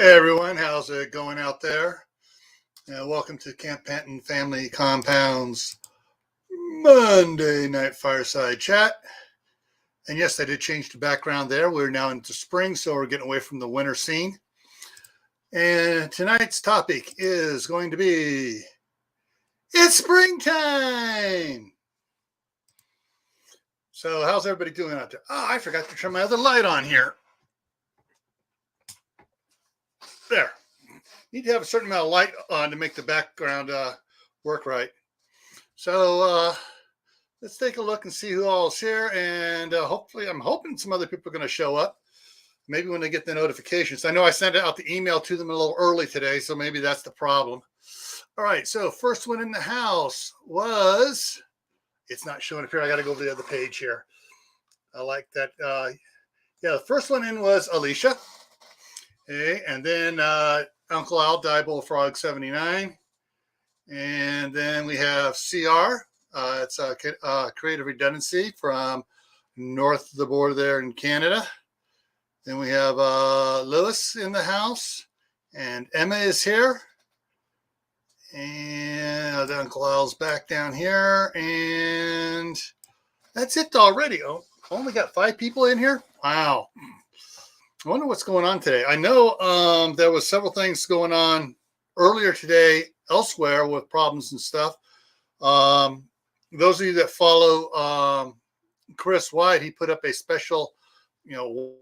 Hey everyone, how's it going out there? Welcome to Camppatton Family Compound's Monday Night Fireside Chat. And yes, I did change the background there. We're now into spring, so we're getting away from the winter scene. And tonight's topic is going to be, it's springtime! So how's everybody doing out there? Oh, I forgot to turn my other light on here. There. Need to have a certain amount of light on to make the background work right. So let's take a look and see who all is here. And hopefully, I'm hoping some other people are going to show up. Maybe when they get the notifications. I know I sent out the email to them a little early today, so maybe that's the problem. All right, so first one in the house was, it's not showing up here. I got to go over the other page here. I like that. Yeah, the first one in was Alicia. Okay, and then Uncle Al, Die Bullfrog 79. And then we have CR. It's Creative Redundancy from north of the border there in Canada. Then we have Lewis in the house. And Emma is here. And Uncle Al's back down here. And that's it already. Oh, only got 5 people in here? Wow. I wonder what's going on today. I know there was several things going on earlier today elsewhere with problems and stuff. Those of you that follow Chris White, he put up a special, and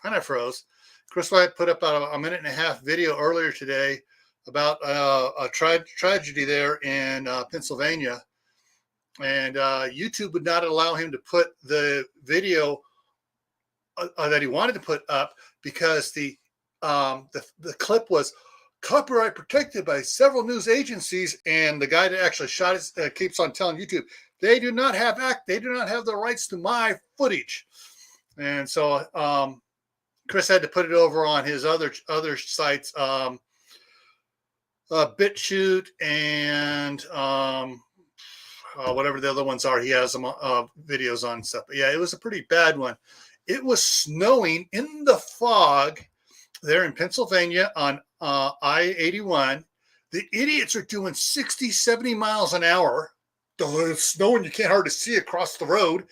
I froze. Chris White put up a minute and a half video earlier today about a tragedy there in Pennsylvania. And YouTube would not allow him to put the video that he wanted to put up because the clip was copyright protected by several news agencies, and the guy that actually shot it keeps on telling YouTube they do not have the rights to my footage, and so Chris had to put it over on his other sites, BitChute and whatever the other ones are. He has them videos on stuff. But yeah, it was a pretty bad one. It was snowing in the fog there in Pennsylvania on I-81. The idiots are doing 60, 70 miles an hour. It's snowing. You can't hardly see across the road.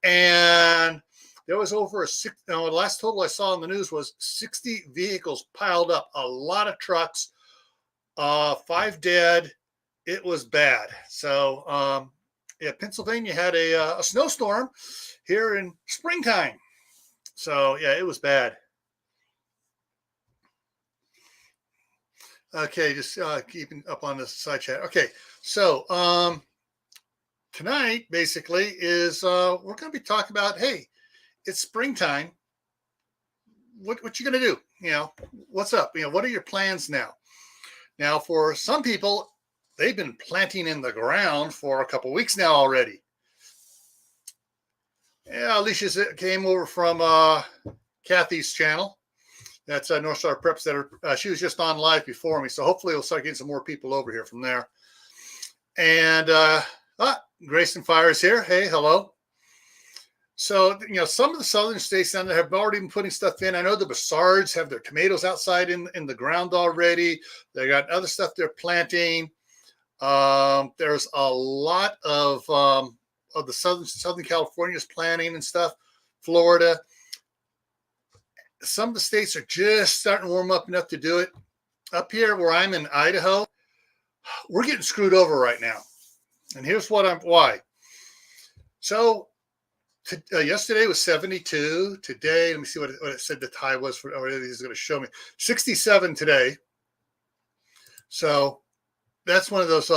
And there was over the last total I saw on the news was 60 vehicles piled up. A lot of trucks, 5 dead. It was bad. So, yeah, Pennsylvania had a snowstorm here in springtime. So, yeah, it was bad. Okay, just keeping up on the side chat. Okay, so tonight basically is we're going to be talking about, hey, it's springtime. What you going to do? What's up? What are your plans now? Now, for some people, they've been planting in the ground for a couple weeks now already. Yeah, Alicia came over from Kathy's channel. That's North Star Preps. She was just on live before me, so hopefully we'll start getting some more people over here from there. And Grayson Fire is here. Hey, hello. So, some of the southern states down there have already been putting stuff in. I know the Bassards have their tomatoes outside in the ground already. They got other stuff they're planting. There's a lot of the Southern California's planting and stuff. Florida. Some of the states are just starting to warm up enough to do it. Up here where I'm in Idaho, we're getting screwed over right now. And here's why. So yesterday was 72. Today, let me see what it said the high was for. He's going to show me 67 today. So that's one of those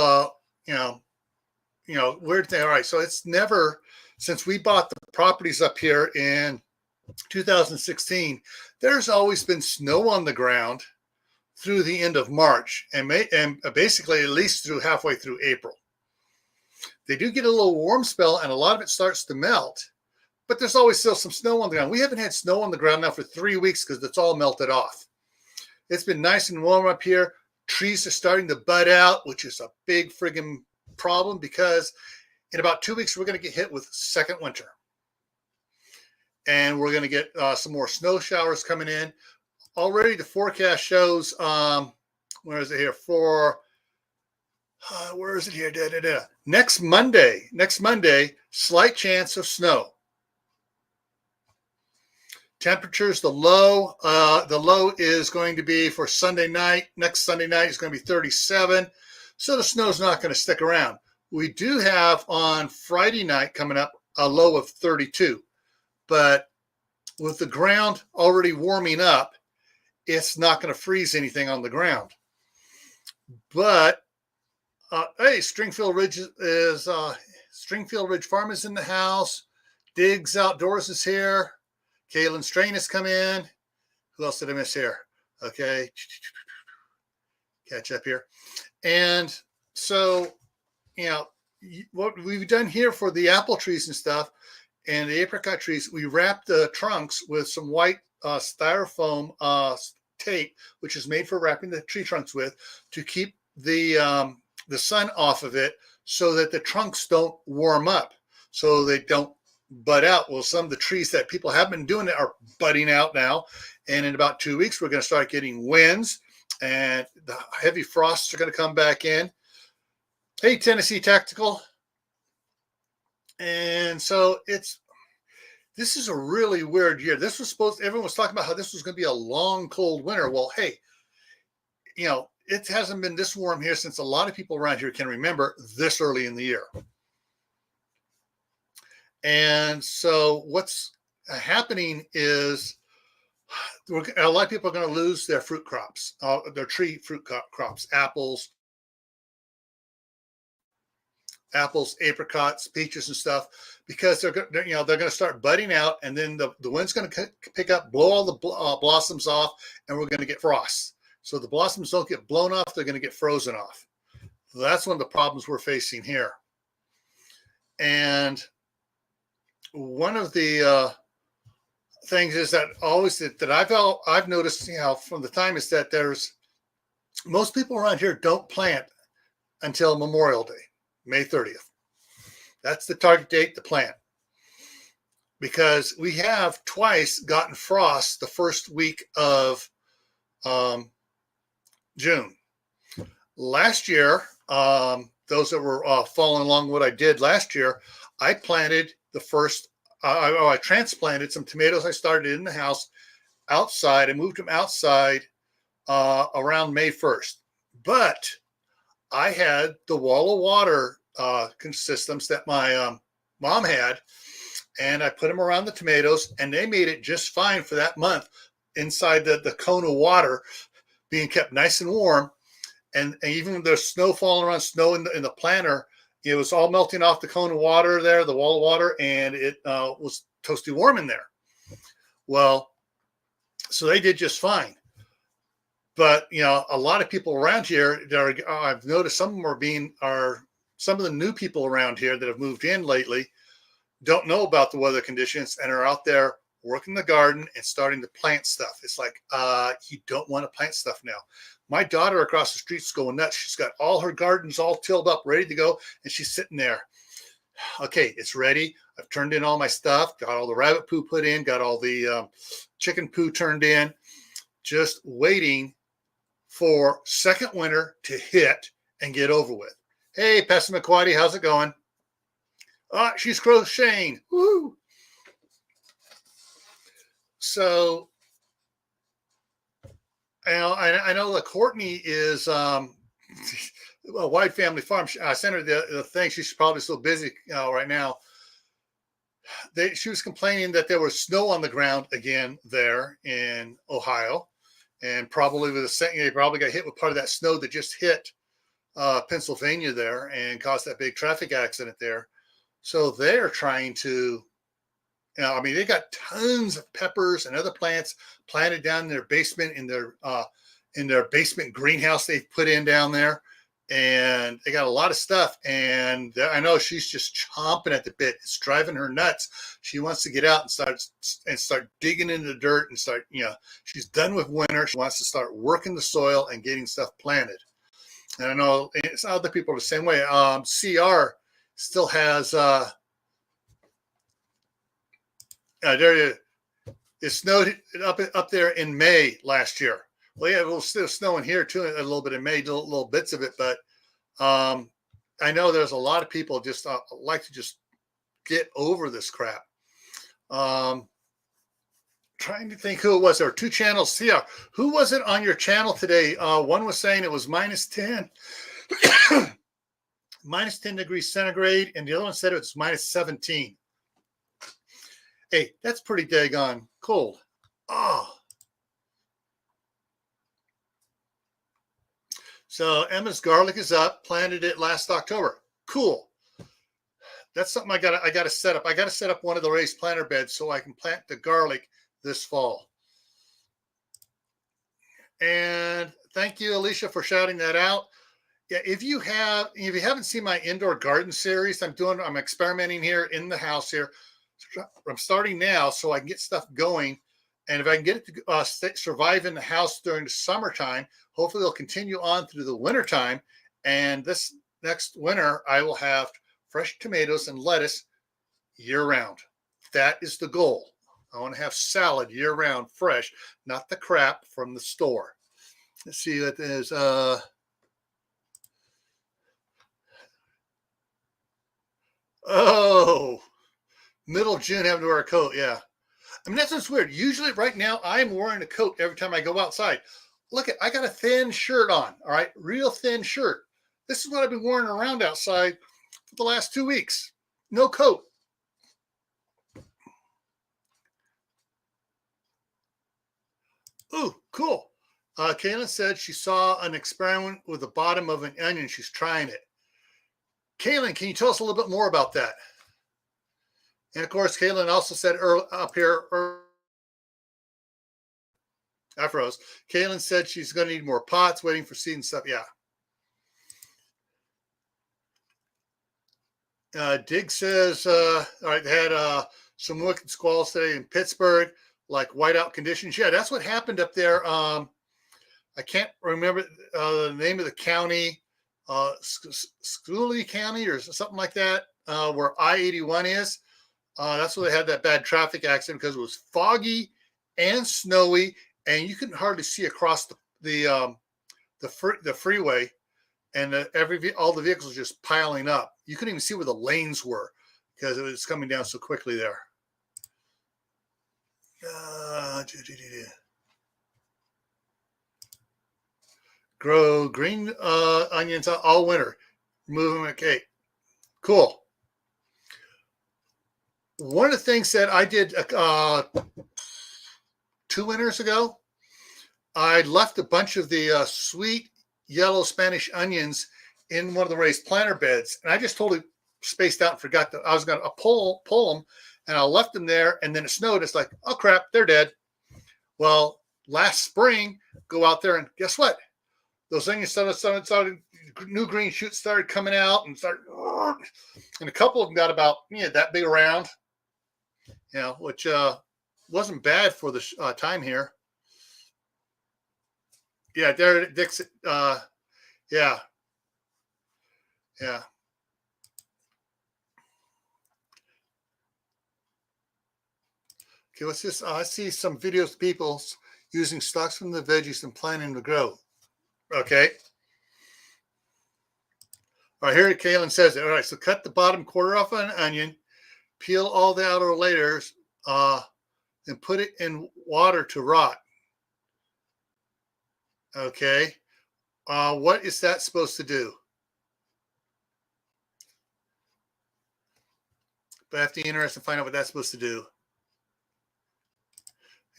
weird thing. All right, so it's never, since we bought the properties up here in 2016, there's always been snow on the ground through the end of March and basically at least through halfway through April. They do get a little warm spell and a lot of it starts to melt, but there's always still some snow on the ground. We haven't had snow on the ground now for 3 weeks because it's all melted off. It's been nice and warm up here. Trees are starting to bud out, which is a big friggin' problem because in about 2 weeks, we're going to get hit with second winter. and we're going to get some more snow showers coming in. Already the forecast shows, where is it here? Where is it here? Next Monday, slight chance of snow. Temperatures, the low is going to be for Sunday night. Next Sunday night is going to be 37. So the snow's not going to stick around. We do have on Friday night coming up a low of 32. But with the ground already warming up, it's not going to freeze anything on the ground. But hey, Stringfield Ridge Farm is in the house. Diggs Outdoors is here. Kaylin Strain has come in. Who else did I miss here? Okay. Catch up here. And so, what we've done here for the apple trees and stuff and the apricot trees, we wrapped the trunks with some white styrofoam tape, which is made for wrapping the tree trunks with, to keep the sun off of it so that the trunks don't warm up, so they don't bud out. Well, some of the trees that people have been doing it are budding out now. And in about 2 weeks, we're going to start getting winds and the heavy frosts are going to come back in. Hey, Tennessee Tactical. And so this is a really weird year. Everyone was talking about how this was going to be a long, cold winter. Well, hey, it hasn't been this warm here since a lot of people around here can remember this early in the year. And so what's happening is a lot of people are going to lose their fruit crops, their tree fruit crops, apples, apricots, peaches, and stuff, because they're going to start budding out, and then the wind's going to pick up, blow all the blossoms off, and we're going to get frost. So the blossoms don't get blown off; they're going to get frozen off. So that's one of the problems we're facing here. And one of the things is that I've noticed, from the time, is that most people around here don't plant until Memorial Day, May 30th. That's the target date to plant, because we have twice gotten frost the first week of June. Last year, those that were following along what I did last year, I planted I transplanted some tomatoes I started in the house outside. I moved them outside around May 1st. But I had the wall of water systems that my mom had, and I put them around the tomatoes, and they made it just fine for that month inside the cone of water, being kept nice and warm. And even when there's snow falling around, snow in the planter, it was all melting off the cone of water there, the wall of water, and it was toasty warm in there. Well, so they did just fine. But, a lot of people around here, I've noticed some of them some of the new people around here that have moved in lately don't know about the weather conditions and are out there working the garden and starting to plant stuff. It's like, you don't want to plant stuff now. My daughter across the street's going nuts. She's got all her gardens all tilled up, ready to go, and she's sitting there. Okay, it's ready. I've turned in all my stuff, got all the rabbit poo put in, got all the chicken poo turned in, just waiting for second winter to hit and get over with. Hey, Passamaquoddy, how's it going? She's crocheting. Woo! So, I know that Courtney is a Wide Family Farm. I sent her the thing. She's probably so busy right now. She was complaining that there was snow on the ground again there in Ohio, and probably they probably got hit with part of that snow that just hit Pennsylvania there and caused that big traffic accident there. So they're trying to, they got tons of peppers and other plants planted down in their basement, in their basement greenhouse they've put in down there. And they got a lot of stuff. And I know she's just chomping at the bit. It's driving her nuts. She wants to get out and start digging in the dirt and start, she's done with winter. She wants to start working the soil and getting stuff planted. And I know other people are the same way. CR still has There it snowed up there in May last year. Well, yeah, it was still snowing here too a little bit in May, little bits of it, but I know there's a lot of people just like to just get over this crap. Trying to think who it was. There were two channels. Yeah, who was it on your channel today? One was saying it was minus 10, minus 10 degrees centigrade, and the other one said it was minus 17. Hey, that's pretty daggone cold. Oh. So Emma's garlic is up. Planted it last October. Cool. That's something I got to set up. I got to set up one of the raised planter beds so I can plant the garlic this fall. And thank you, Alicia, for shouting that out. Yeah, if you haven't seen my indoor garden series, I'm experimenting here in the house here. I'm starting now so I can get stuff going. And if I can get it to survive in the house during the summertime, hopefully it'll continue on through the wintertime. And this next winter, I will have fresh tomatoes and lettuce year round. That is the goal. I want to have salad year round, fresh, not the crap from the store. Let's see what is. Oh, middle of June, having to wear a coat. Yeah. I mean, that's what's weird. Usually right now, I'm wearing a coat every time I go outside. Look, I got a thin shirt on. All right. Real thin shirt. This is what I've been wearing around outside for the last 2 weeks. No coat. Ooh, cool. Kaylin said she saw an experiment with the bottom of an onion. She's trying it. Kaylin, can you tell us a little bit more about that? And of course, Kaylin also said up here, I froze. Kaylin said she's going to need more pots, waiting for seed and stuff. Yeah. Dig says, all right, they had some wicked squalls today in Pittsburgh, like whiteout conditions. Yeah, that's what happened up there. I can't remember the name of the county, Schooley County or something like that, where I-81 is. That's where they had that bad traffic accident because it was foggy and snowy, and you couldn't hardly see across the freeway, and all the vehicles were just piling up. You couldn't even see where the lanes were because it was coming down so quickly there. Grow green onions all winter. Move them. Okay, cool. One of the things that I did 2 winters ago, I left a bunch of the sweet yellow Spanish onions in one of the raised planter beds, and I just totally spaced out and forgot that I was going to pull them, and I left them there, and then it snowed. It's like, oh crap, they're dead. Well, last spring, go out there, and guess what? Those onions started new green shoots started coming out, and a couple of them got about that big around, which wasn't bad for the time here. Yeah, there, Dixon. Yeah. Okay, what's this? I see some videos of people using stalks from the veggies and planting to grow. Okay. All right, here Kaylin says it. All right, so cut the bottom quarter off an onion, peel all the outer layers, and put it in water to rot. Okay. What is that supposed to do? But I have to be interested to find out what that's supposed to do.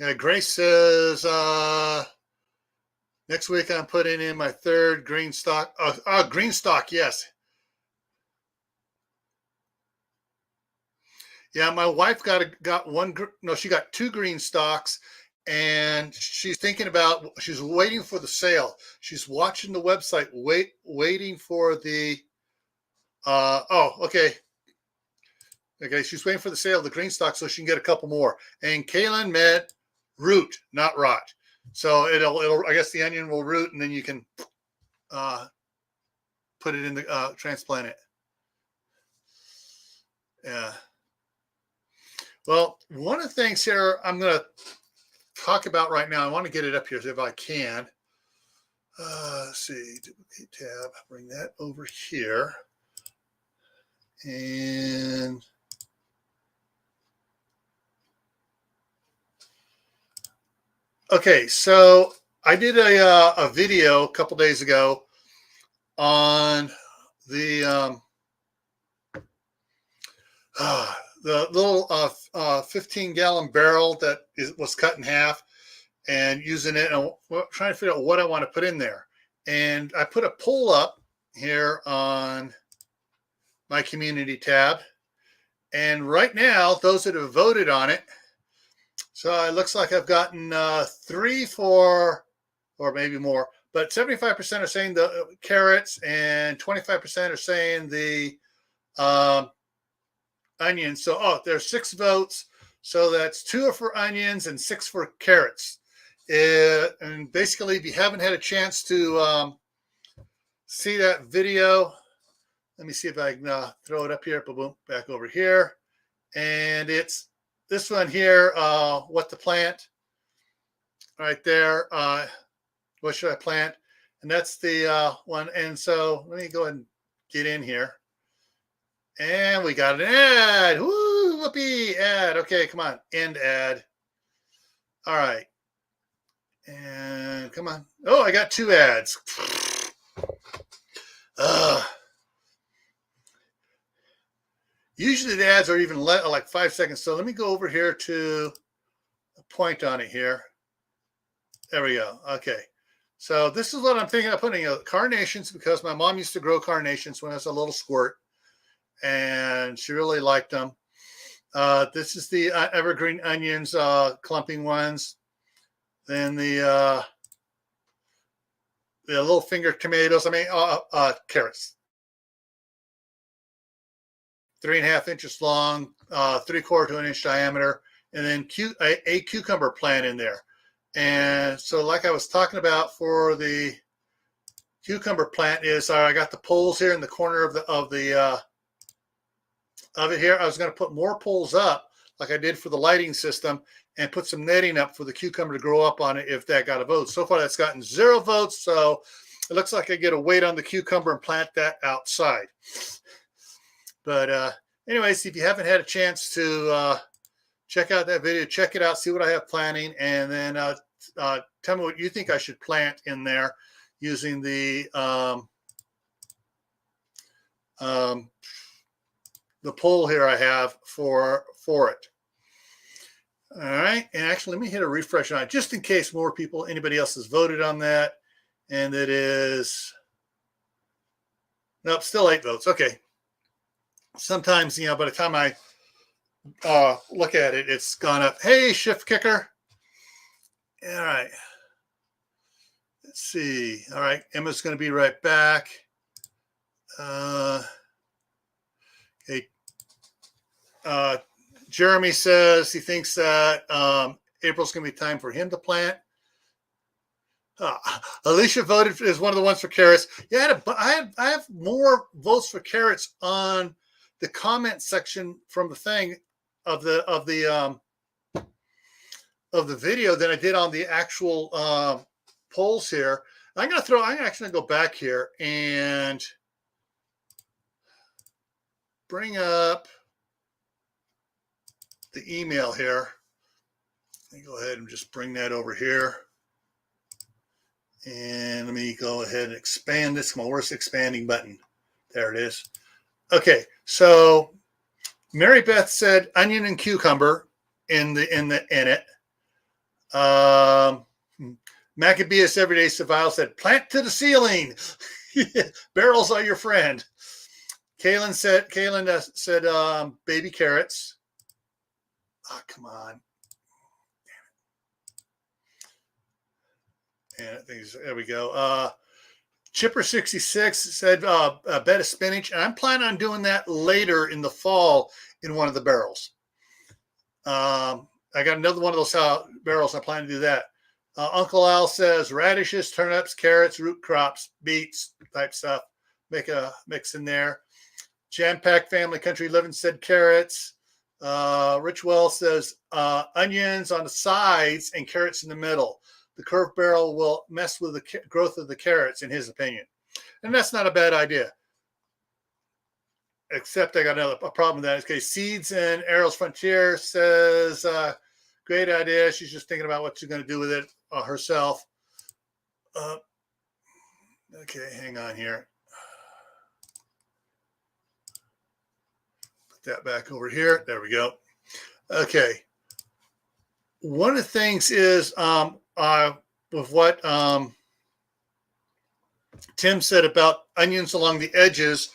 Yeah, Grace says next week I'm putting in my third green stalk. Green stalk, yes. Yeah, my wife got one. No, she got 2 green stalks, and she's thinking about. She's waiting for the sale. She's watching the website, waiting for the. Okay. Okay, she's waiting for the sale of the green stock so she can get a couple more. And Kaylin meant root, not rot. So it'll. I guess the onion will root, and then you can put it in the transplant it. Yeah. Well, one of the things here I'm going to talk about right now, I want to get it up here if I can. Let's see, duplicate tab, bring that over here. And okay, so I did a video a couple days ago on the little 15-gallon barrel that was cut in half, and using it and trying to figure out what I want to put in there. And I put a poll up here on my community tab. And right now, those that have voted on it, so it looks like I've gotten 3 for, or maybe more, but 75% are saying the carrots and 25% are saying the onions. So, there's 6 votes. So that's 2 are for onions and 6 for carrots. And basically, if you haven't had a chance to see that video, let me see if I can throw it up here. Boom, back over here. And it's this one here, what to plant right there. What should I plant? And that's the one. And so let me go ahead and get in here. And we got an ad. Woo, whoopee, ad. Okay, come on, end ad. All right. And come on. Oh, I got 2 ads. Usually the ads are even like 5 seconds. So let me go over here to a point on it here. There we go. Okay. So this is what I'm thinking of putting carnations, because my mom used to grow carnations when I was a little squirt, and she really liked them. This is the evergreen onions, clumping ones. Then the little finger tomatoes. I mean, carrots. 3.5 inches long, 3/4 to an inch diameter, and then a cucumber plant in there. And so, like I was talking about for the cucumber plant, is I got the poles here in the corner of it here. I was going to put more poles up, like I did for the lighting system, and put some netting up for the cucumber to grow up on it if that got a vote. So far, that's gotten 0 votes. So it looks like I get a wait on the cucumber and plant that outside. But anyways, if you haven't had a chance to check out that video, check it out, see what I have planning, and then tell me what you think I should plant in there using the poll here I have for it. All right, and actually, let me hit a refresh on it just in case anybody else has voted on that. And it is, nope, still 8 votes. Okay. Sometimes, by the time I look at it, it's gone up. Hey, shift kicker. All right. Let's see. All right. Emma's going to be right back. Okay. Jeremy says he thinks that April's going to be time for him to plant. Alicia voted is one of the ones for carrots. Yeah, I have more votes for carrots on the comment section from the thing of the video than I did on the actual polls here. I'm actually gonna go back here and bring up the email here. Let me go ahead and just bring that over here. And let me go ahead and expand this. My worst expanding button. There it is. Okay, so Mary Beth said onion and cucumber in it. Maccabeus Everyday Survival said plant to the ceiling. Barrels are your friend. Kaylin said baby carrots. Oh, come on. And there we go. Chipper66 said a bed of spinach. And I'm planning on doing that later in the fall in one of the barrels. I got another one of those barrels. I plan to do that. Uncle Al says radishes, turnips, carrots, root crops, beets type stuff. Make a mix in there. Jam Pack Family Country Living said carrots. Rich Wells says onions on the sides and carrots in the middle. The curved barrel will mess with the growth of the carrots, in his opinion. And that's not a bad idea. Except I got a problem with that. Okay, Seeds and Arrows Frontier says, great idea. She's just thinking about what she's going to do with it herself. Okay, hang on here. Put that back over here. There we go. Okay. One of the things is with what Tim said about onions along the edges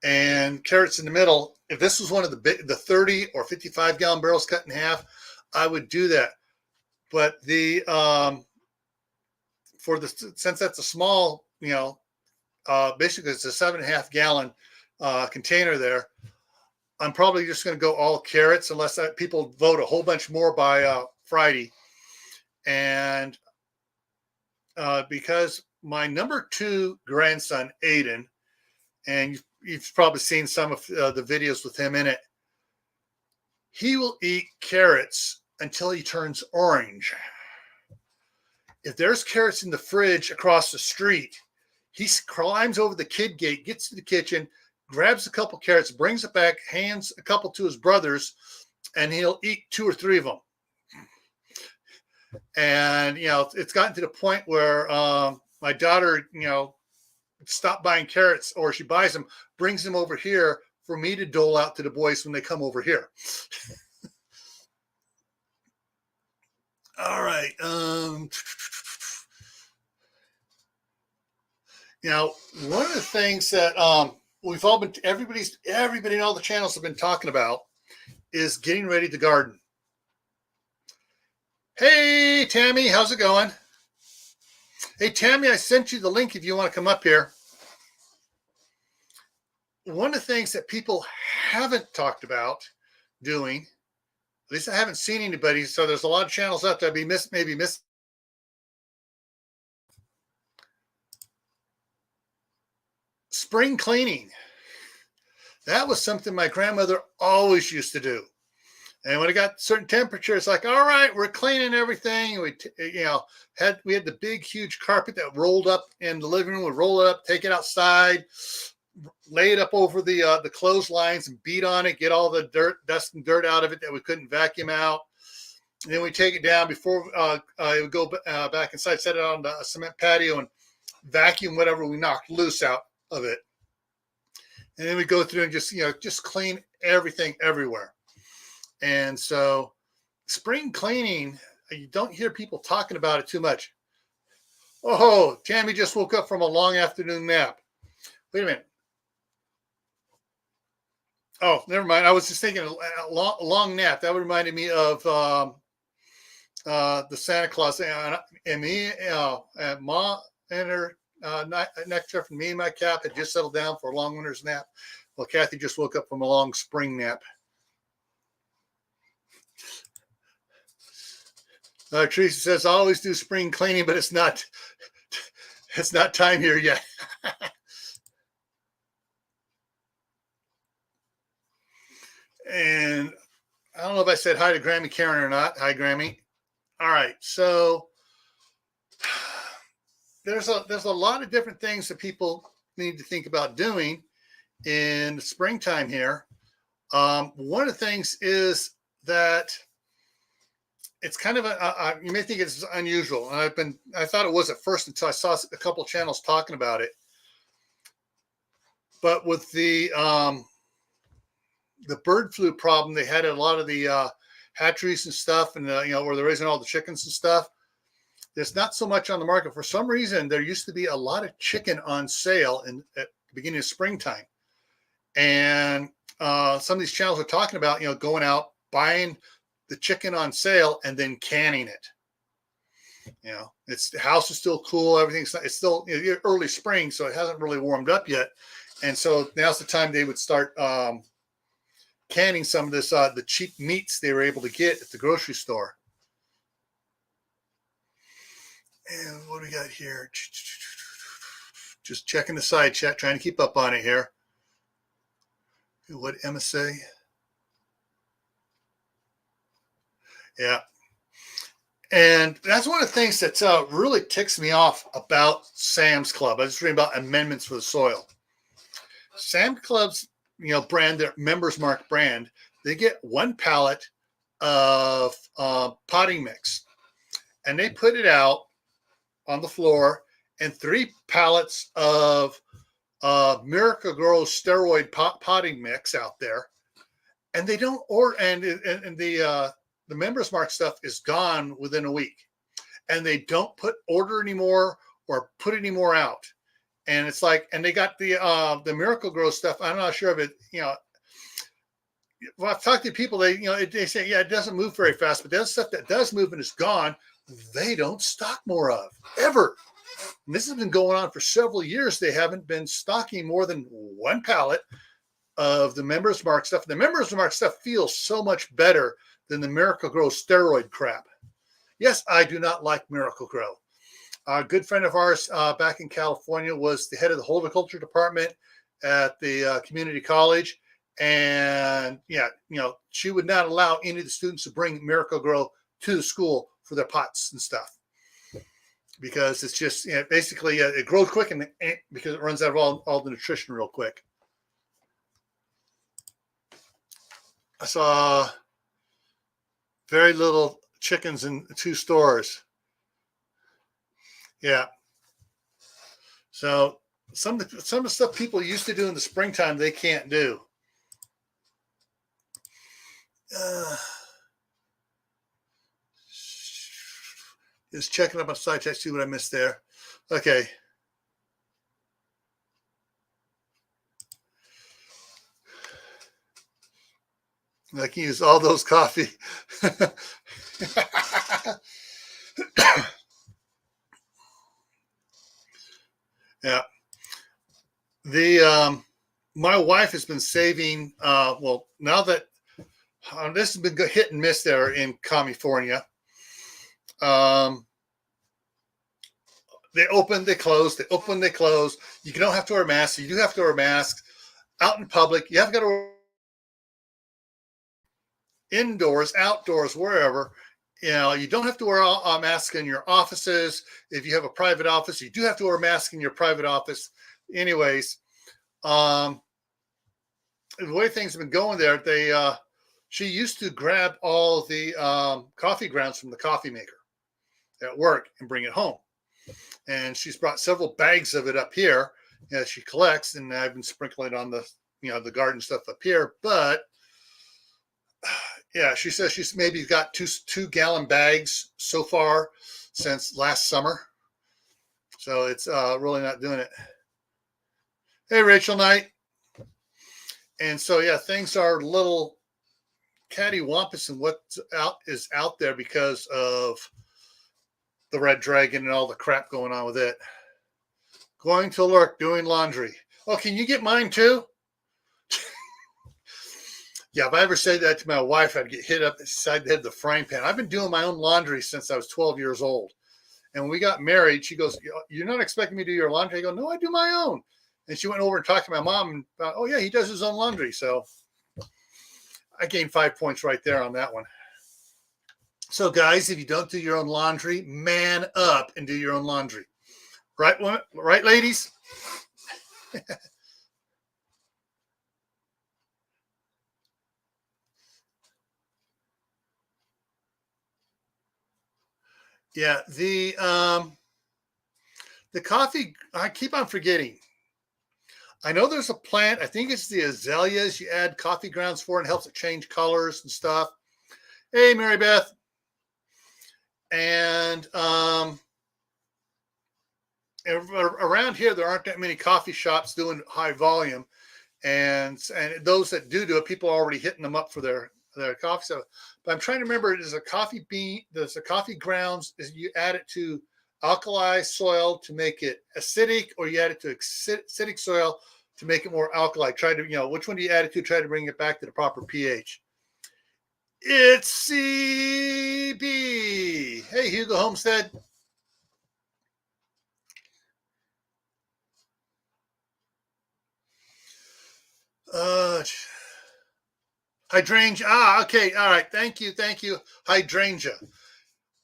and carrots in the middle. If this was one of the 30 or 55 gallon barrels cut in half, I would do that. But the since that's a small, basically it's a 7.5 gallon container there, I'm probably just going to go all carrots unless people vote a whole bunch more by Friday. And because my number 2 grandson, Aiden, and you've probably seen some of the videos with him in it, he will eat carrots until he turns orange. If there's carrots in the fridge across the street, he climbs over the kid gate, gets to the kitchen, grabs a couple carrots, brings it back, hands a couple to his brothers, and he'll eat 2 or 3 of them. And, it's gotten to the point where my daughter, stopped buying carrots, or she buys them, brings them over here for me to dole out to the boys when they come over here. All right. One of the things that we've all been, everybody in all the channels have been talking about is getting ready to garden. Hey, Tammy, how's it going? Hey, Tammy, I sent you the link if you want to come up here. One of the things that people haven't talked about doing, at least I haven't seen anybody, so there's a lot of channels out there maybe miss. Spring cleaning. That was something my grandmother always used to do. And when it got certain temperatures, like, all right, we're cleaning everything. We had the big, huge carpet that rolled up in the living room. We'd roll it up, take it outside, lay it up over the clotheslines and beat on it, get all the dust and dirt out of it that we couldn't vacuum out. And then we take it down before it would go back inside, set it on the cement patio and vacuum whatever we knocked loose out of it. And then we go through and just clean everything everywhere. And so spring cleaning, you don't hear people talking about it too much. Oh, Tammy just woke up from a long afternoon nap. Wait a minute. Oh, never mind. I was just thinking a long nap. That reminded me of the Santa Claus and me, and Ma and her next trip, and me and my cat had just settled down for a long winter's nap. Well, Kathy just woke up from a long spring nap. Teresa says, I always do spring cleaning, but it's not time here yet. And I don't know if I said hi to Grammy Karen or not. Hi, Grammy. All right. So there's a lot of different things that people need to think about doing in the springtime here. One of the things is that it's kind of you may think it's unusual, and I thought it was at first until I saw a couple of channels talking about it. But with the bird flu problem they had at a lot of the hatcheries and stuff, and where they're raising all the chickens and stuff, there's not so much on the market. For some reason, there used to be a lot of chicken on sale at the beginning of springtime, and some of these channels are talking about going out buying the chicken on sale and then canning it. The house is still cool. It's still early spring, so it hasn't really warmed up yet. And so now's the time they would start canning some of this, the cheap meats they were able to get at the grocery store. And what do we got here? Just checking the side chat, trying to keep up on it here. What Emma say? Yeah. And that's one of the things that really ticks me off about Sam's Club. I was reading about amendments for the soil. Sam's Club's, brand, their Members Mark brand, they get one pallet of potting mix, and they put it out on the floor, and 3 pallets of Miracle-Gro steroid potting mix out there, and they don't order, and the Members Mark stuff is gone within a week, and they don't order anymore or put any more out. And it's like, and they got the Miracle-Gro stuff. I'm not sure of it. Well, I've talked to people. They say, yeah, it doesn't move very fast, but the other stuff that does move and is gone, they don't stock more of ever. And this has been going on for several years. They haven't been stocking more than 1 pallet of the Members Mark stuff. The Members Mark stuff feels so much better than the Miracle-Gro steroid crap. Yes, I do not like Miracle-Gro. A good friend of ours back in California was the head of the horticulture department at the community college. And she would not allow any of the students to bring Miracle-Gro to the school for their pots and stuff, because it's just basically it grows quick and because it runs out of all the nutrition real quick. I saw very little chickens in 2 stores. Yeah. So some of the stuff people used to do in the springtime, they can't do. Just checking up on side check, see what I missed there. Okay. I can use all those coffee. Yeah. My wife has been saving. Well, now that this has been hit and miss there in California. They open, they close. They open, they close. You don't have to wear masks. You do have to wear masks out in public. You have got to wear indoors, outdoors, wherever. You don't have to wear a mask in your offices. If you have a private office, you do have to wear a mask in your private office. Anyways, the way things have been going there, she used to grab all the coffee grounds from the coffee maker at work and bring it home. And she's brought several bags of it up here as she collects, and I've been sprinkling it on the garden stuff up here. But yeah, she says she's maybe got 2-gallon bags so far since last summer. So it's really not doing it. Hey, Rachel Knight. And so, yeah, things are a little cattywampus in what is out there because of the red dragon and all the crap going on with it. Going to work, doing laundry. Oh, can you get mine too? Yeah, if I ever said that to my wife, I'd get hit up inside the head of the frying pan. I've been doing my own laundry since I was 12 years old. And when we got married, she goes, "You're not expecting me to do your laundry?" I go, "No, I do my own." And she went over and talked to my mom about, "Oh, yeah, he does his own laundry." So I gained 5 points right there on that one. So, guys, if you don't do your own laundry, man up and do your own laundry. Right, ladies? Yeah, the coffee, I keep on forgetting. I know there's a plant, I think it's the azaleas you add coffee grounds for and helps it change colors and stuff. Hey, Mary Beth. And around here, there aren't that many coffee shops doing high volume. And those that do it, people are already hitting them up for their coffee. So, but I'm trying to remember, there's a coffee grounds, is you add it to alkali soil to make it acidic, or you add it to acidic soil to make it more alkali. Try to, which one do you add it to? Try to bring it back to the proper pH. It's CB. Hey, Hugo Homestead. Hydrangea. Ah, okay. All right. Thank you. Thank you. Hydrangea.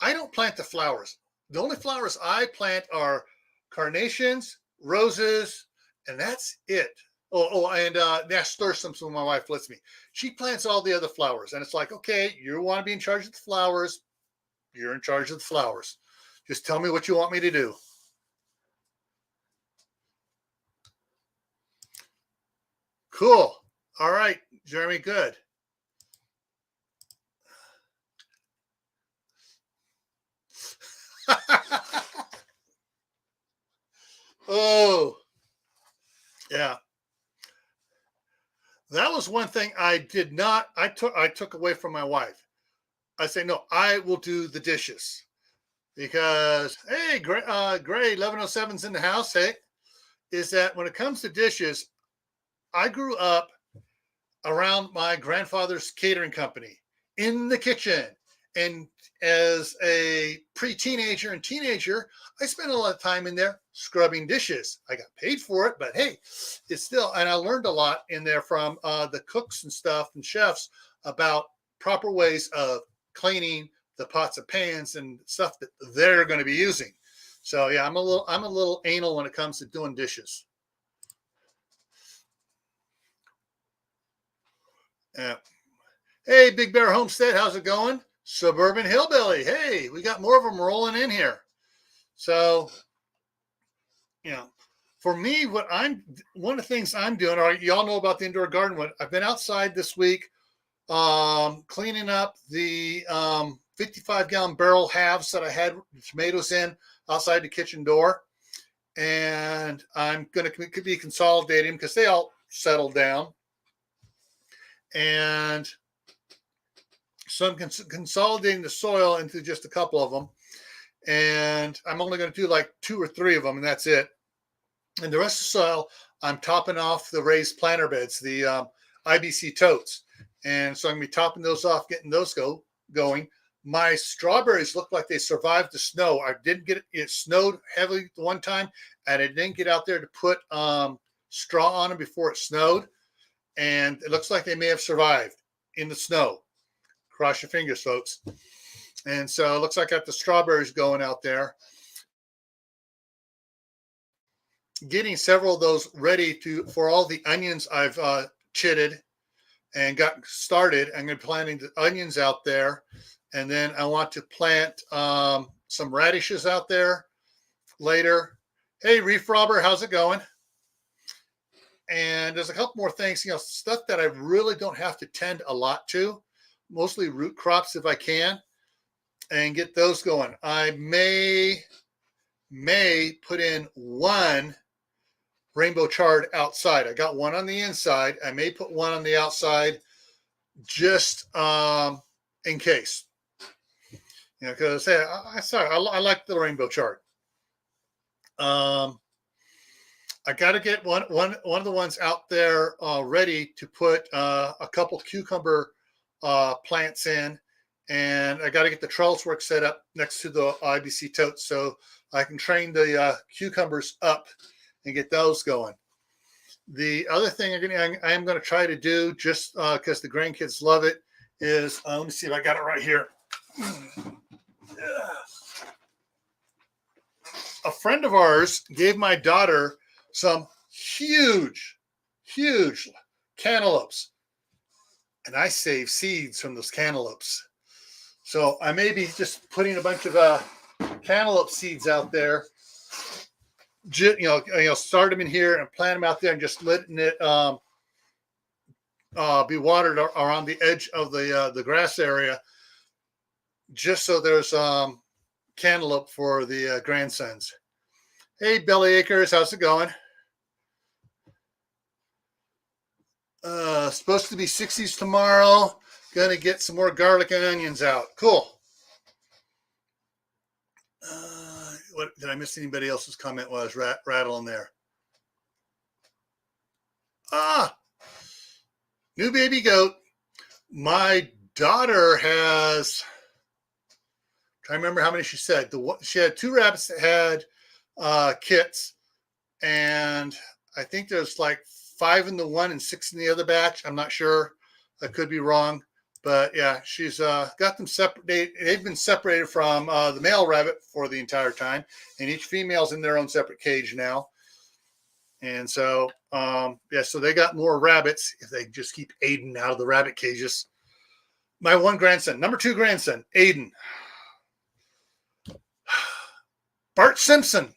I don't plant the flowers. The only flowers I plant are carnations, roses, and that's it. And nasturtiums when my wife lets me. She plants all the other flowers. And it's like, okay, you want to be in charge of the flowers. You're in charge of the flowers. Just tell me what you want me to do. Cool. All right, Jeremy, good. Oh, yeah. That was one thing I did not, I took away from my wife. I say, no, I will do the dishes because, hey, Gray 1107's in the house. Hey, is that when it comes to dishes, I grew up around my grandfather's catering company in the kitchen. And as a pre-teenager and teenager, I spent a lot of time in there scrubbing dishes. I got paid for it, but hey, it's still, and I learned a lot in there from the cooks and stuff and chefs about proper ways of cleaning the pots and pans and stuff that they're going to be using. So yeah, I'm a little anal when it comes to doing dishes. Yeah. Hey, Big Bear Homestead, how's it going? Suburban Hillbilly. Hey, we got more of them rolling in here. So, for me, one of the things I'm doing, or y'all know about the indoor garden. I've been outside this week, cleaning up the 55-gallon barrel halves that I had tomatoes in outside the kitchen door. And I'm going to be consolidating because they all settled down. And so I'm consolidating the soil into just a couple of them. And I'm only going to do like 2 or 3 of them, and that's it. And the rest of the soil, I'm topping off the raised planter beds, the IBC totes. And so I'm going to be topping those off, getting those going. My strawberries look like they survived the snow. I didn't get it. It snowed heavily the one time, and I didn't get out there to put straw on them before it snowed. And it looks like they may have survived in the snow. Cross your fingers, folks. And so it looks like I got the strawberries going out there. Getting several of those ready for all the onions I've chitted and got started. I'm going to be planting the onions out there. And then I want to plant some radishes out there later. Hey, Reef Robber, how's it going? And there's a couple more things, stuff that I really don't have to tend a lot to, mostly root crops if I can, and get those going. I may put in one rainbow chard outside. I got one on the inside. I may put one on the outside just in case. Because I like the rainbow chard. I got to get one of the ones out there ready to put a couple cucumber plants in, and I got to get the trellis work set up next to the IBC totes so I can train the cucumbers up and get those going. The other thing I am going to try to do, just because the grandkids love it, is let me see if I got it right here. A friend of ours gave my daughter some huge cantaloupes, and I saved seeds from those cantaloupes. So I may be just putting a bunch of cantaloupe seeds out there. Start them in here and plant them out there, and just letting it be watered around the edge of the grass area, just so there's cantaloupe for the grandsons. Hey, Belly Acres, how's it going? Supposed to be 60s tomorrow. Gonna get some more garlic and onions out. Cool. What did I miss? Anybody else's comment while I was rattling there? New baby goat. My daughter has, I'm trying to remember how many she said. She had 2 rabbits that had kits, and I think there's like 5 in the one and 6 in the other batch. I'm not sure. I could be wrong, but yeah, she's got them separate. They've been separated from the male rabbit for the entire time, and each female's in their own separate cage now. And so, yeah, so they got more rabbits if they just keep Aiden out of the rabbit cages. My one grandson, number 2 grandson, Aiden. Bart Simpson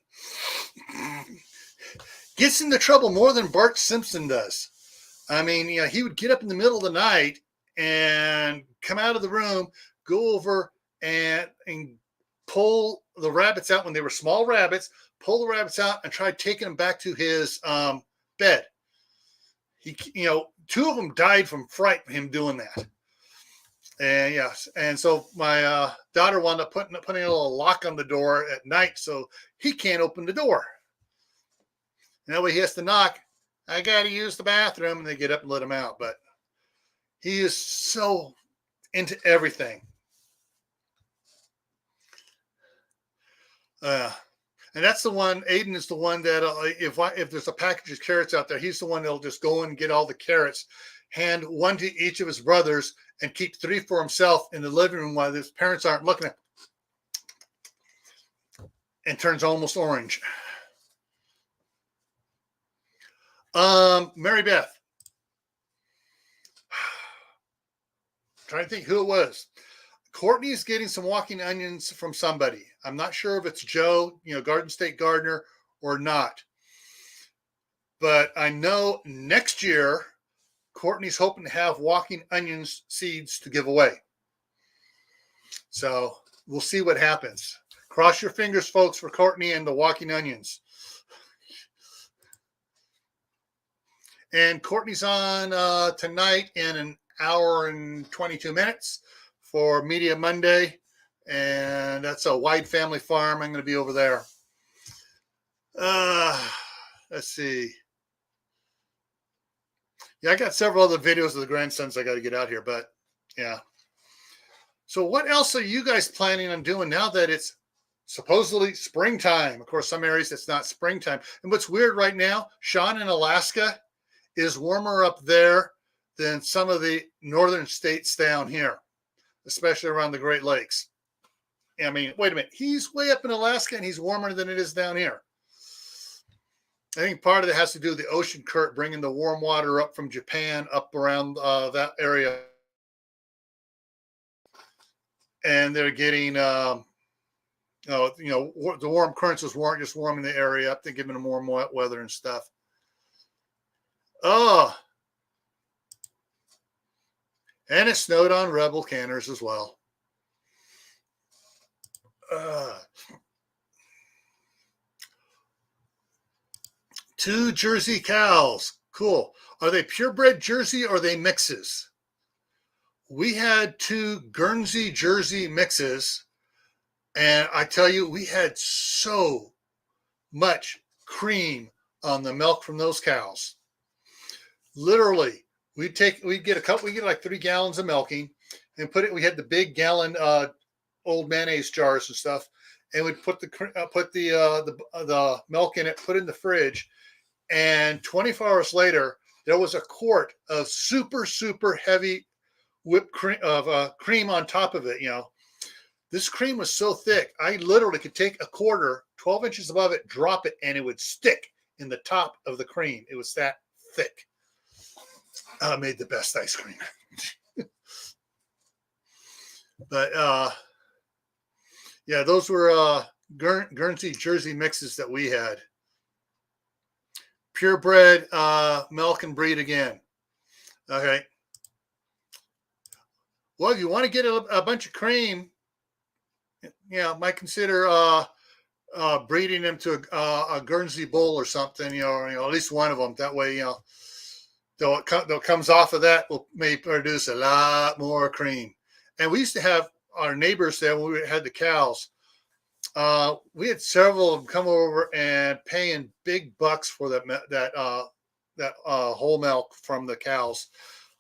gets into trouble more than Bart Simpson does. I mean, you know, he would get up in the middle of the night and come out of the room, go over and pull the rabbits out when they were small rabbits, pull the rabbits out and try taking them back to his bed. He, you know, 2 of them died from fright from him doing that. And yes, and so my daughter wound up putting a little lock on the door at night so he can't open the door. And that way he has to knock. I got to use the bathroom, and they get up and let him out. But he is so into everything. And that's the one. Aiden is the one that if there's a package of carrots out there, he's the one that'll just go in and get all the carrots, hand 1 to each of his brothers, and keep 3 for himself in the living room while his parents aren't looking at, and turns almost orange. Mary Beth. Trying to think who it was. Courtney's getting some walking onions from somebody. I'm not sure if it's Joe, you know, Garden State Gardener, or not. But I know next year, Courtney's hoping to have walking onions seeds to give away. So we'll see what happens. Cross your fingers, folks, for Courtney and the walking onions. And Courtney's on tonight in an hour and 22 minutes for Media Monday. And that's a wide family farm. I'm going to be over there. Let's see. Yeah, I got several other videos of the grandsons I got to get out here, but yeah. So what else are you guys planning on doing now that it's supposedly springtime? Of course, some areas it's not springtime. And what's weird right now, Sean in Alaska is warmer up there than some of the northern states down here, especially around the Great Lakes. I mean, wait a minute. He's way up in Alaska and he's warmer than it is down here. I think part of it has to do with the ocean current bringing the warm water up from Japan up around that area. And they're getting, the warm currents just warming the area up. They're giving them more wet weather and stuff. Oh, and it snowed on Rebel Canners as well. 2 Jersey cows. Cool. Are they purebred Jersey or are they mixes? We had 2 Guernsey Jersey mixes. And I tell you, we had so much cream on the milk from those cows. Literally, we'd get like 3 gallons of milking and we had the big gallon old mayonnaise jars and stuff, and we'd put the milk in it, put it in the fridge, and 24 hours later, there was a quart of super, super heavy whipped cream cream on top of it. You know, this cream was so thick, I literally could take a quarter, 12 inches above it, drop it, and it would stick in the top of the cream. It was that thick. I made the best ice cream. But yeah, those were Guernsey Jersey mixes that we had. Purebred milk and breed again. Okay. Well, if you want to get a bunch of cream, might consider breeding them to a Guernsey bull or something, or at least one of them. That way, though it comes off of that, may produce a lot more cream. And we used to have our neighbors there when we had the cows. We had several of them come over and paying big bucks for that whole milk from the cows,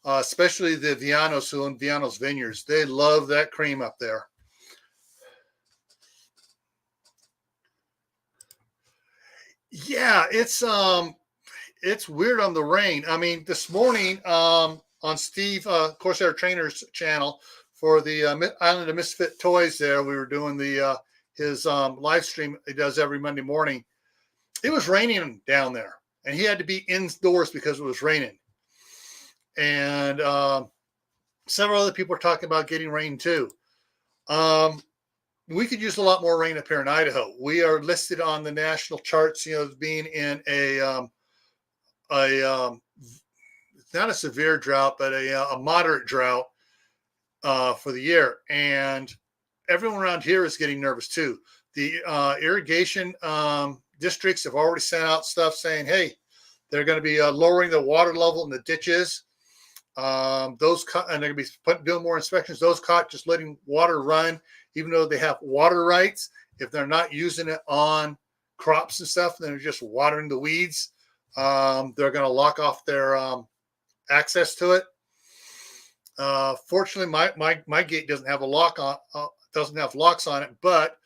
especially the Vianos who own Vianos Vineyards. They love that cream up there. Yeah, it's weird on the rain. I mean, this morning on on Steve Corsair Trainer's channel for the Island of Misfit Toys. There, we were doing the his live stream he does every Monday morning. It was raining down there, and he had to be indoors because it was raining. And several other people are talking about getting rain too. We could use a lot more rain up here in Idaho. We are listed on the national charts, as being in a not a severe drought, but a moderate drought for the year. And everyone around here is getting nervous too. The irrigation districts have already sent out stuff saying, hey, they're going to be lowering the water level in the ditches. And they're going to be doing more inspections. Those caught just letting water run, even though they have water rights, if they're not using it on crops and stuff, and they're just watering the weeds, they're going to lock off their access to it. Fortunately, my gate doesn't have a lock on, doesn't have locks on it, but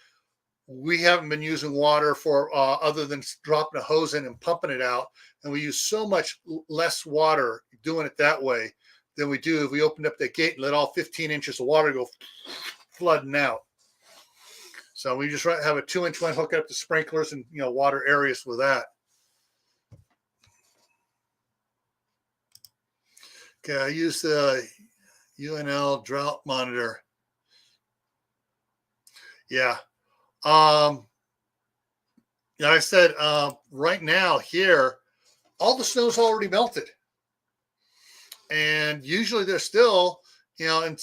we haven't been using water for other than dropping a hose in and pumping it out, and we use so much less water doing it that way than we do if we opened up that gate and let all 15 inches of water go flooding out. So we just have a 2-inch one, hook it up to sprinklers and water areas with that. Okay, I use the UNL drought monitor. Yeah. Like I said, right now here, all the snow's already melted. And usually there's still, in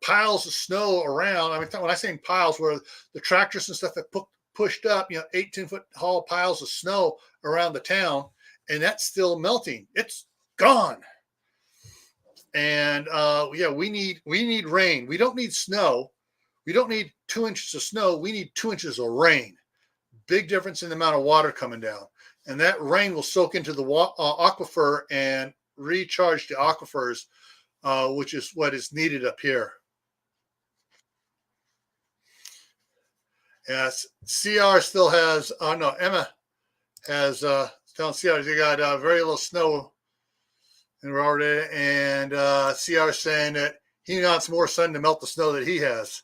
piles of snow around. I mean, when I say piles, where the tractors and stuff have pushed up, 18-foot tall piles of snow around the town, and that's still melting. It's gone. And we need rain. We don't need snow. We don't need 2 inches of snow. We need 2 inches of rain. Big difference in the amount of water coming down. And that rain will soak into the aquifer and recharge the aquifers, which is what is needed up here. Yes, CR still has, Emma has, telling CR they got very little snow in Florida, and CR saying that he wants more sun to melt the snow that he has.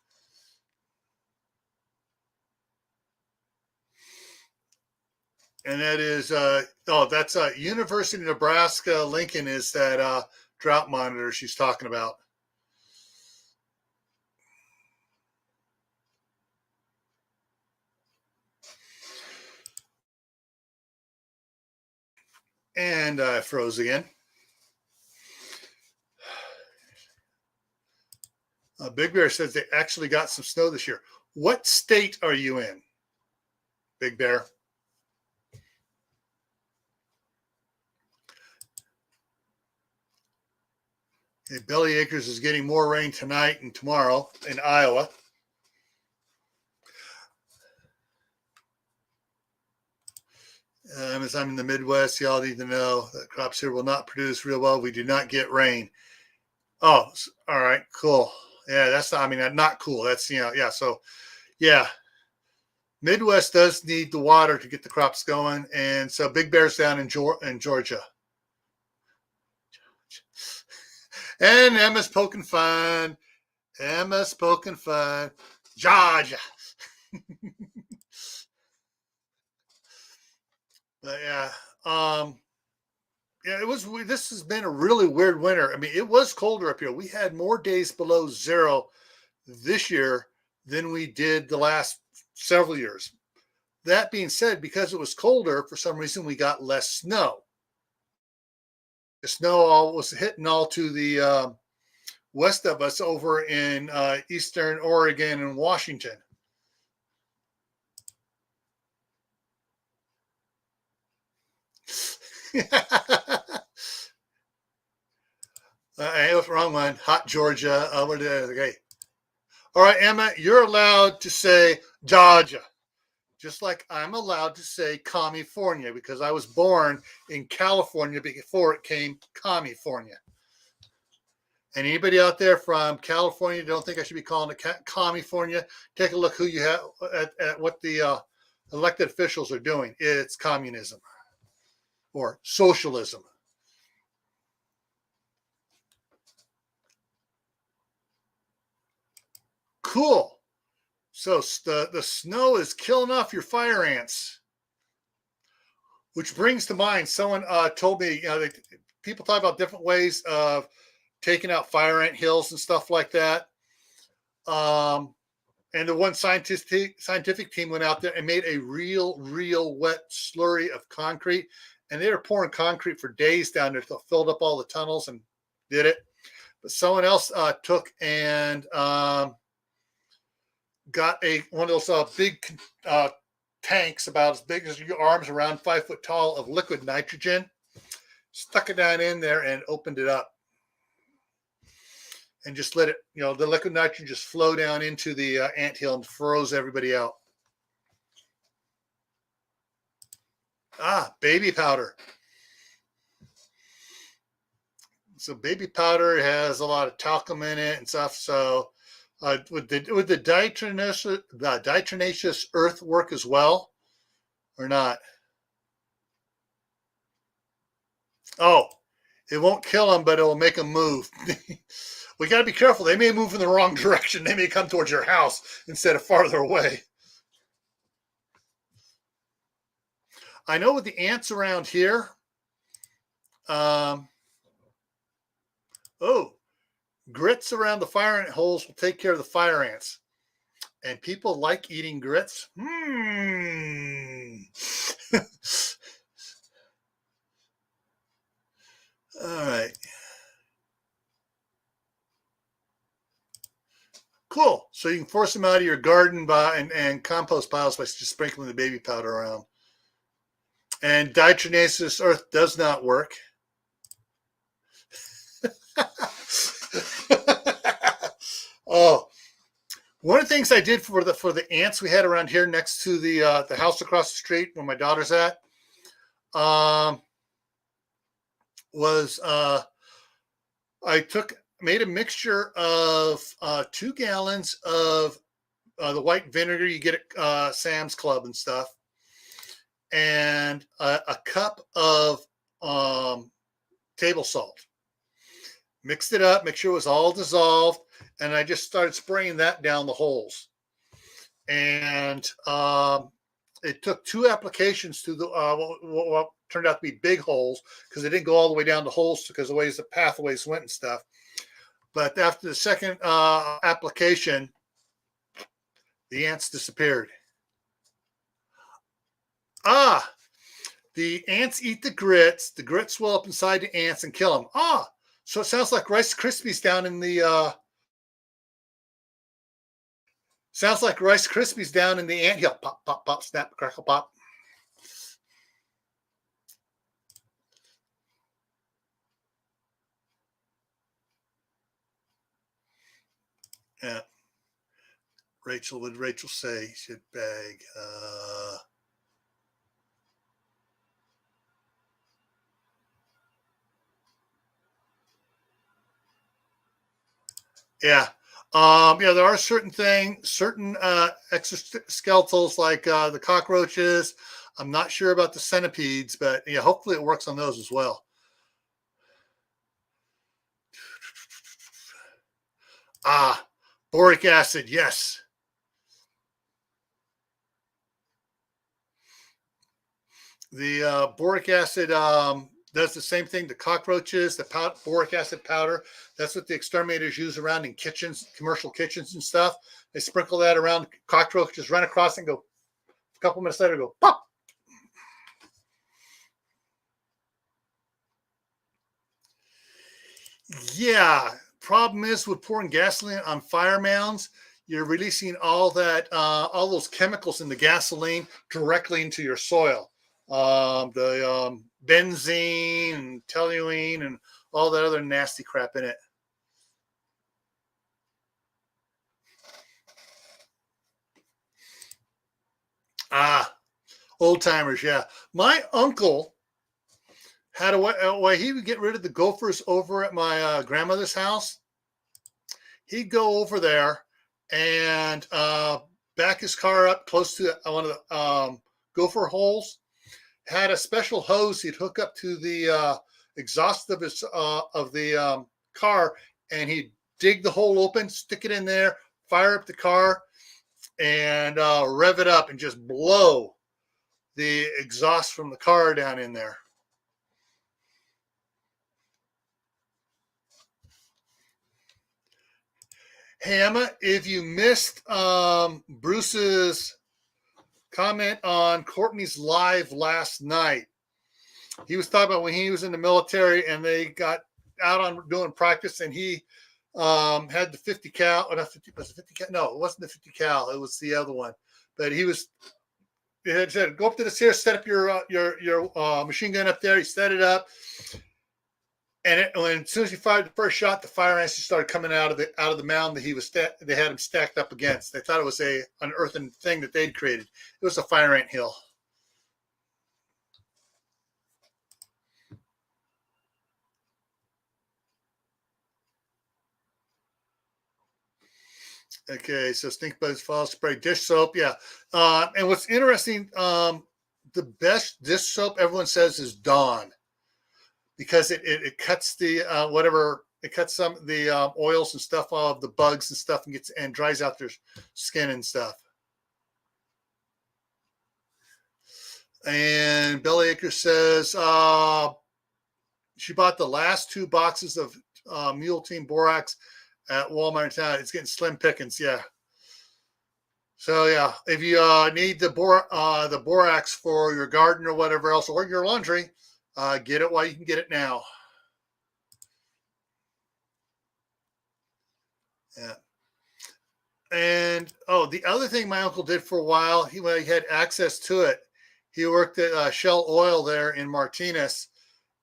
And that is, that's University of Nebraska Lincoln is that drought monitor she's talking about. And I froze again. Big Bear says they actually got some snow this year. What state are you in, Big Bear? Okay, Belly Acres is getting more rain tonight and tomorrow in Iowa. As I'm in the Midwest, y'all need to know that crops here will not produce real well. We do not get rain. Oh, all right, cool. Yeah, that's not cool. That's So, yeah, Midwest does need the water to get the crops going, and so Big Bear's down in Georgia. And Emma's poking fun. Georgia. But this has been a really weird winter. I mean, it was colder up here. We had more days below zero this year than we did the last several years. That being said, because it was colder, for some reason, we got less snow. The snow was hitting all to the west of us over in eastern Oregon and Washington. Hey, what's wrong, one? Hot Georgia. Okay. All right, Emma, you're allowed to say Georgia, just like I'm allowed to say California, because I was born in California before it came California. And anybody out there from California don't think I should be calling it California? Take a look who you have at what the elected officials are doing. It's communism or socialism. Cool. So the snow is killing off your fire ants, which brings to mind, someone told me, people talk about different ways of taking out fire ant hills and stuff like that. And the one scientific team went out there and made a real wet slurry of concrete. And they were pouring concrete for days down there to filled up all the tunnels and did it. But someone else took and got one of those big tanks about as big as your arms, around 5 foot tall, of liquid nitrogen, stuck it down in there and opened it up. And just let it, the liquid nitrogen just flow down into the anthill and froze everybody out. Baby powder. So baby powder has a lot of talcum in it and stuff. So would the diatomaceous earth work as well, or not? Oh, it won't kill them, but it will make them move. We got to be careful. They may move in the wrong direction. They may come towards your house instead of farther away. I know with the ants around here, grits around the fire ant holes will take care of the fire ants. And people like eating grits. All right. Cool. So you can force them out of your garden and compost piles by just sprinkling the baby powder around. And diatomaceous earth does not work. Oh, one of the things I did for the ants we had around here next to the house across the street where my daughter's at, was I made a mixture of 2 gallons of the white vinegar you get at Sam's Club and stuff, and a cup of table salt. Mixed it up, make sure it was all dissolved, and I just started spraying that down the holes. And it took 2 applications to the what turned out to be big holes, because they didn't go all the way down the holes because the ways the pathways went and stuff. But after the second application, the ants disappeared. The ants eat the grits. The grits swell up inside the ants and kill them. So it sounds like Rice Krispies down in the anthill. Pop, pop, pop, snap, crackle, pop. Yeah. Rachel, what did Rachel say? She said bag. Yeah. There are certain exoskeletals like the cockroaches. I'm not sure about the centipedes, but yeah, hopefully it works on those as well. Boric acid, yes. The boric acid does the same thing to cockroaches. The boric acid powder, that's what the exterminators use around in kitchens, commercial kitchens and stuff. They sprinkle that around. Cockroaches run across and go, a couple minutes later, go pop. Yeah. Problem is, with pouring gasoline on fire mounds, you're releasing all those chemicals in the gasoline directly into your soil. The benzene and toluene and all that other nasty crap in it. Old timers, yeah. My uncle had a way he would get rid of the gophers over at my grandmother's house. He'd go over there and back his car up close to one of the gopher holes. Had a special hose he'd hook up to the exhaust of the car, and he'd dig the hole open, stick it in there, fire up the car and rev it up and just blow the exhaust from the car down in there. Hey, Emma, if you missed Bruce's comment on Courtney's live last night, he was talking about when he was in the military and they got out on doing practice, and he had the 50 cal. Or not 50, was it 50 cal? No, it wasn't the 50 cal. It was the other one. But he had said, go up to this here, set up your machine gun up there. He set it up. And as soon as he fired the first shot, the fire ants started coming out of the mound that they had him stacked up against. They thought it was an earthen thing that they'd created. It was a fire ant hill. Okay, so stink bugs, fall spray, dish soap, yeah. And what's interesting, the best dish soap everyone says is Dawn, because it cuts the it cuts some of the oils and stuff off the bugs and stuff and dries out their skin and stuff. And Bellyacre says she bought the last 2 boxes of Mule Team Borax at Walmart in town. It's getting slim pickings, yeah. So yeah, if you need the borax for your garden or whatever else, or your laundry, get it while you can get it now. Yeah. And the other thing my uncle did for a while, when he had access to it, he worked at Shell Oil there in Martinez,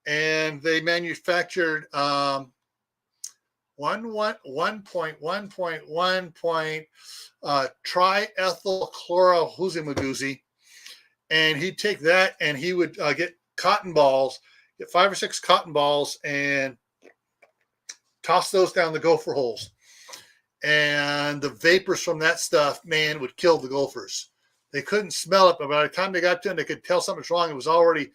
and they manufactured 1.1.1 triethyl chlorohuzimaguzi, and he'd take that and he would get cotton balls, get 5 or 6 cotton balls, and toss those down the gopher holes. And the vapors from that stuff, man, would kill the gophers. They couldn't smell it, but by the time they got to it, they could tell something's wrong. It was already,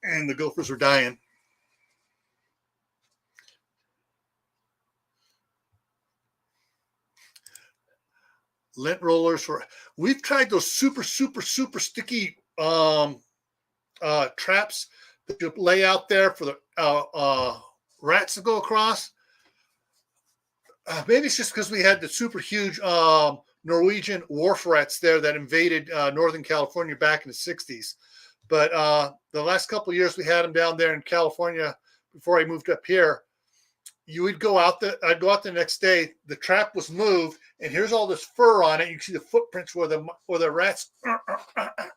and the gophers were dying. Lint rollers we've tried those super sticky traps that you lay out there for the rats to go across. Maybe it's just because we had the super huge Norwegian wharf rats there that invaded Northern California back in the 60s. But the last couple of years we had them down there in California before I moved up here. You would go out there. I'd go out the next day. The trap was moved, and here's all this fur on it. You can see the footprints where the rats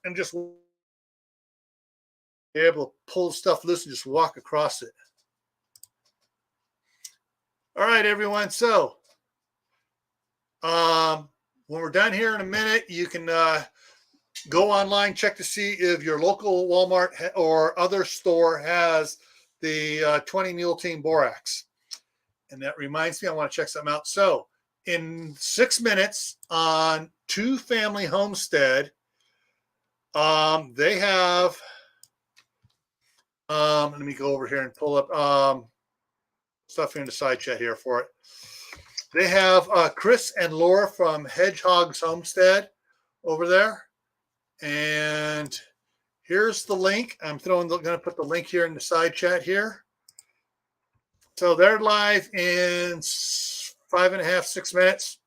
and just be able to pull stuff loose and just walk across it. All right, everyone. So when we're done here in a minute, you can go online, check to see if your local Walmart or other store has the 20 Mule Team Borax. And that reminds me, I want to check something out. So in 6 minutes on Two Family Homestead, they have, let me go over here and pull up stuff in the side chat here for it. They have Chris and Laura from Hedgehog's Homestead over there. And here's the link. I'm going to put the link here in the side chat here. So they're live in 5.5, 6 minutes.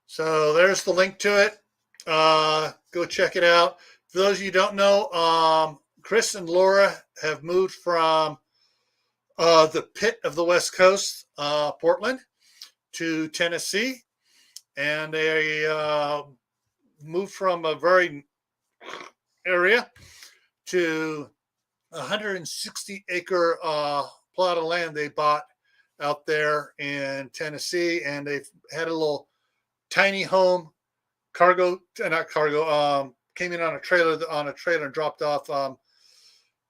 So there's the link to it. Go check it out. For those of you who don't know, Chris and Laura have moved from the pit of the West Coast, Portland, to Tennessee. And they moved from a very area to 160-acre plot of land they bought out there in Tennessee, and they've had a little tiny home, came in on a trailer and dropped off,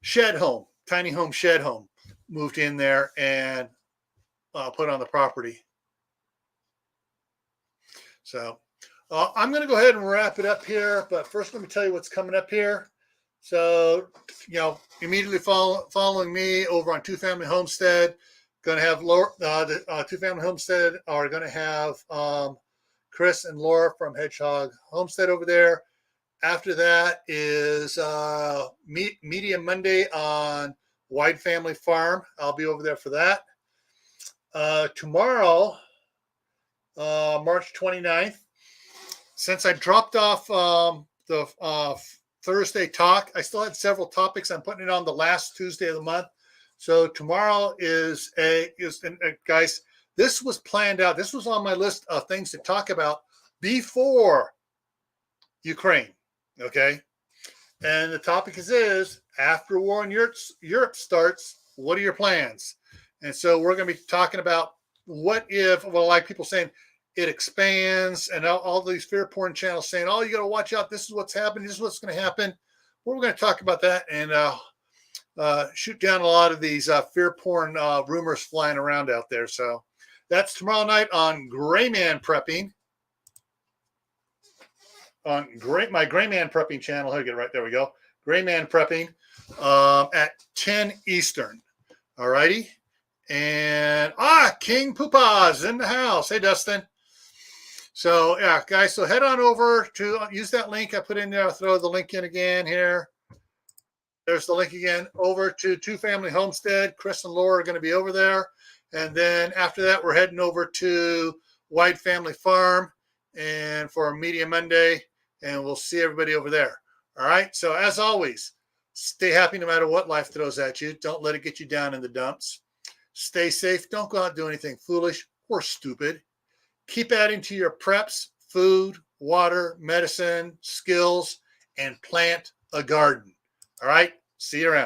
shed home, tiny home, shed home, moved in there and put on the property. So I'm going to go ahead and wrap it up here, but first let me tell you what's coming up here. So, immediately following me over on Two Family Homestead, Going to have Laura, the Two Family Homestead are going to have Chris and Laura from Hedgehog Homestead over there. After that is Media Monday on Wide Family Farm. I'll be over there for that. Tomorrow, March 29th, since I dropped off the Thursday talk, I still had several topics. I'm putting it on the last Tuesday of the month. So tomorrow is guys, this was planned out. This was on my list of things to talk about before Ukraine. Okay. And the topic is after war in Europe starts, what are your plans? And so we're going to be talking about what if, well, like people saying it expands and all these fear porn channels saying, oh, you got to watch out. This is what's happening. This is what's going to happen. Well, we're going to talk about that and shoot down a lot of these fear porn rumors flying around out there. So that's tomorrow night on Gray Man Prepping. On my Gray Man Prepping channel. Here, get right there we go. Gray Man Prepping at 10 Eastern. All righty. And King Poopa's in the house. Hey, Dustin. So yeah, guys. So head on over to use that link I put in there. I'll throw the link in again here. There's the link again over to Two Family Homestead. Chris and Laura are going to be over there. And then after that, we're heading over to Wide Family Farm and for Media Monday. And we'll see everybody over there. All right. So as always, stay happy no matter what life throws at you. Don't let it get you down in the dumps. Stay safe. Don't go out and do anything foolish or stupid. Keep adding to your preps, food, water, medicine, skills, and plant a garden. All right. See you around.